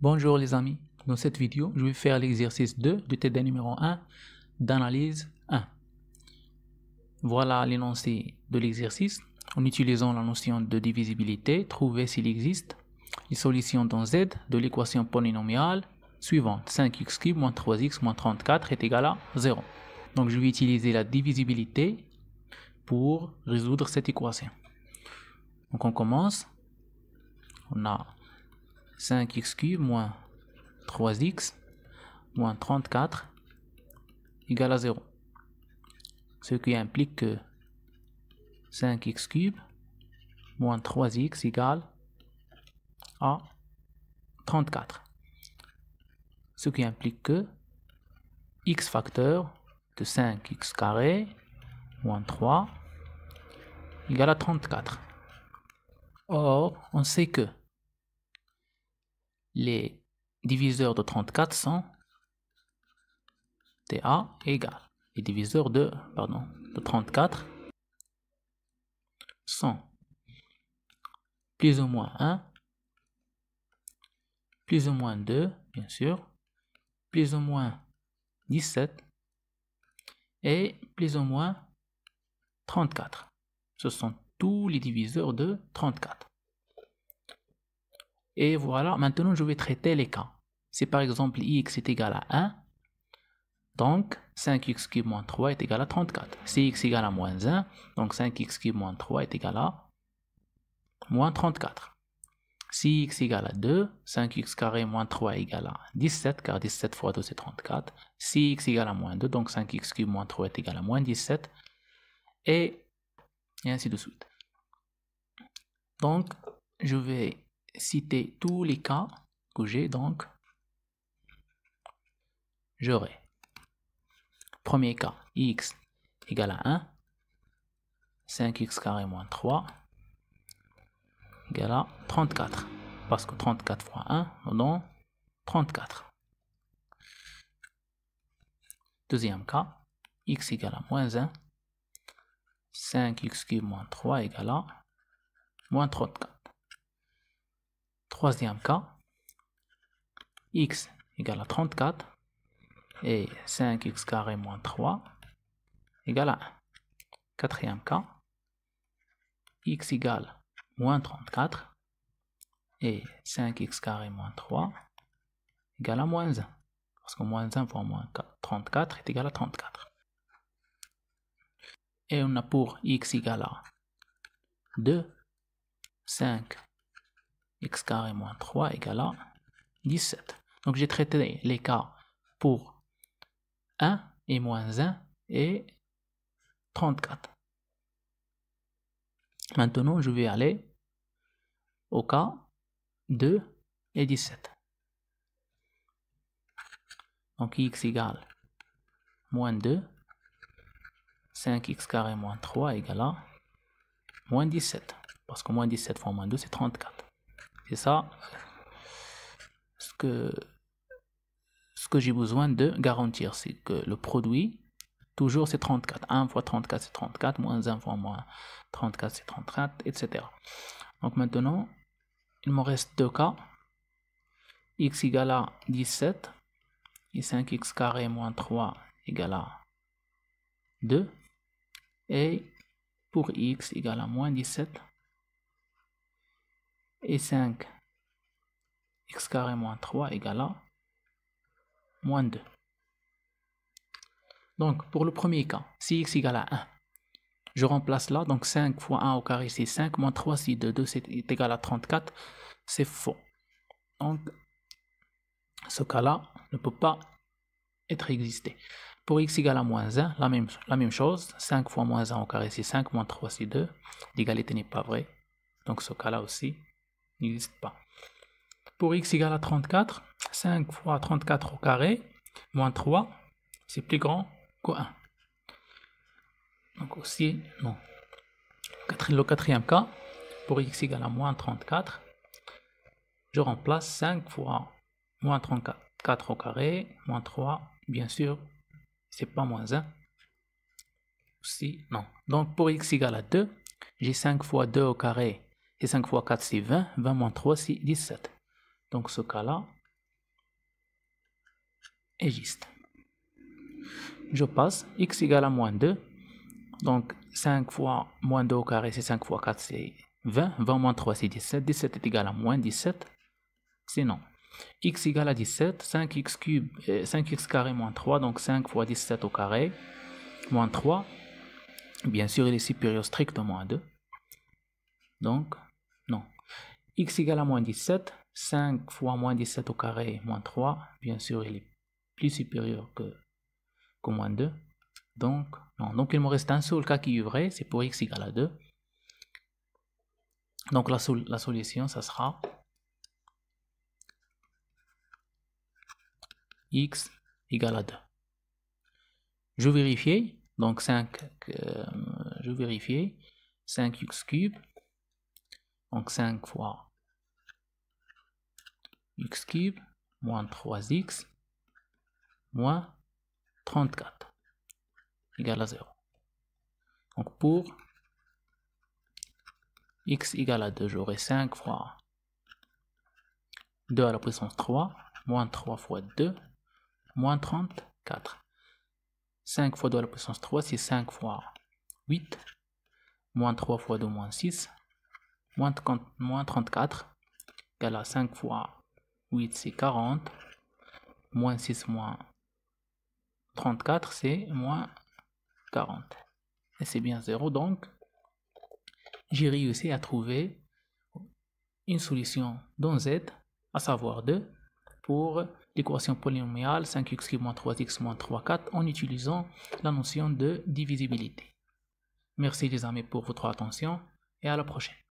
Bonjour les amis, dans cette vidéo, je vais faire l'exercice 2 du TD numéro 1 d'analyse 1. Voilà l'énoncé de l'exercice. En utilisant la notion de divisibilité, trouvez s'il existe les solutions dans Z de l'équation polynomiale suivante. 5x³ moins 3x moins 34 est égal à 0. Donc je vais utiliser la divisibilité pour résoudre cette équation. Donc on commence. On a 5x³ moins 3x moins 34 égale à 0. Ce qui implique que 5x³ moins 3x égale à 34. Ce qui implique que x facteur de 5x carré moins 3 égale à 34. Or, on sait que les diviseurs de 34 sont TA égale. Les diviseurs de 34 sont plus ou moins 1, plus ou moins 2, bien sûr, plus ou moins 17 et plus ou moins 34. Ce sont tous les diviseurs de 34. Et voilà, maintenant je vais traiter les cas. Si par exemple x est égal à 1, donc 5x³ moins 3 est égal à 34. Si x égale à moins 1, donc 5x³ moins 3 est égal à moins 34. Si x égale à 2, 5x carré moins 3 égale à 17, car 17 fois 2 c'est 34. Si x égale à moins 2, donc 5x³ moins 3 est égal à moins 17. Et ainsi de suite. Donc, je vais citer tous les cas que j'ai, donc j'aurai premier cas, x égale à 1, 5x carré moins 3 égale à 34, parce que 34 fois 1 nous donne 34. Deuxième cas, x égale à moins 1, 5x³ moins 3 égale à moins 34. Troisième cas, x égale à 34 et 5x carré moins 3 égale à 1. Quatrième cas, x égale moins 34 et 5x carré moins 3 égale à moins 1. Parce que moins 1 fois moins 34 est égal à 34. Et on a pour x égale à 2, 5 x carré moins 3 égale à 17. Donc j'ai traité les cas pour 1 et moins 1 et 34. Maintenant, je vais aller au cas 2 et 17. Donc x égale moins 2, 5x carré moins 3 égale à moins 17. Parce que moins 17 fois moins 2 c'est 34. C'est ça ce que j'ai besoin de garantir, c'est que le produit, toujours c'est 34. 1 fois 34 c'est 34, moins 1 fois moins 34 c'est 34, etc. Donc maintenant, il me reste deux cas. X égale à 17 et 5x carré moins 3 égale à 2. Et pour x égale à moins 17 et 5 x carré moins 3 égale à moins 2. Donc pour le premier cas, si x égale à 1, je remplace là, donc 5 fois 1 au carré c'est 5, moins 3 c'est 2, 2 c'est égal à 34, c'est faux. Donc ce cas-là ne peut pas être existé. Pour x égale à moins 1, la même chose, 5 fois moins 1 au carré c'est 5, moins 3 c'est 2, l'égalité n'est pas vraie, donc ce cas-là aussi n'existe pas. Pour x égale à 34, 5 fois 34 au carré, moins 3, c'est plus grand que 1. Donc aussi, non. Le quatrième cas, pour x égale à moins 34, je remplace 5 fois moins 34 au carré, moins 3, bien sûr, c'est pas moins 1. Aussi, non. Donc pour x égale à 2, j'ai 5 fois 2 au carré, et 5 fois 4 c'est 20, 20 moins 3 c'est 17. Donc ce cas-là est juste. Je passe x égale à moins 2. Donc 5 fois moins 2 au carré, c'est 5 fois 4, c'est 20. 20 moins 3, c'est 17. 17 est égal à moins 17. C'est non. X égale à 17. 5x cube, 5x carré moins 3. Donc 5 fois 17 au carré, moins 3. Bien sûr, il est supérieur strictement à 2. Donc, non. X égale à moins 17. 5 fois moins 17 au carré, moins 3. Bien sûr, il est plus supérieur que moins 2. Donc, non. Donc, il me reste un seul cas qui est vrai, c'est pour x égale à 2. Donc, la solution, ça sera x égale à 2. Je vérifie. Donc, 5, je vérifie. 5x cube. Donc, 5 fois x cube moins 3x moins 34 égale à 0. Donc, pour x égale à 2, j'aurai 5 fois 2 à la puissance 3, moins 3 fois 2, moins 34. 5 fois 2 à la puissance 3, c'est 5 fois 8, moins 3 fois 2, moins 6, moins 34, égale à 5 fois 8, c'est 40, moins 6, moins 34, c'est moins 40. Et c'est bien 0, donc j'ai réussi à trouver une solution dans Z, à savoir 2, pour l'équation polynomiale 5x³ moins 3x moins 3, 4 en utilisant la notion de divisibilité. Merci les amis pour votre attention et à la prochaine.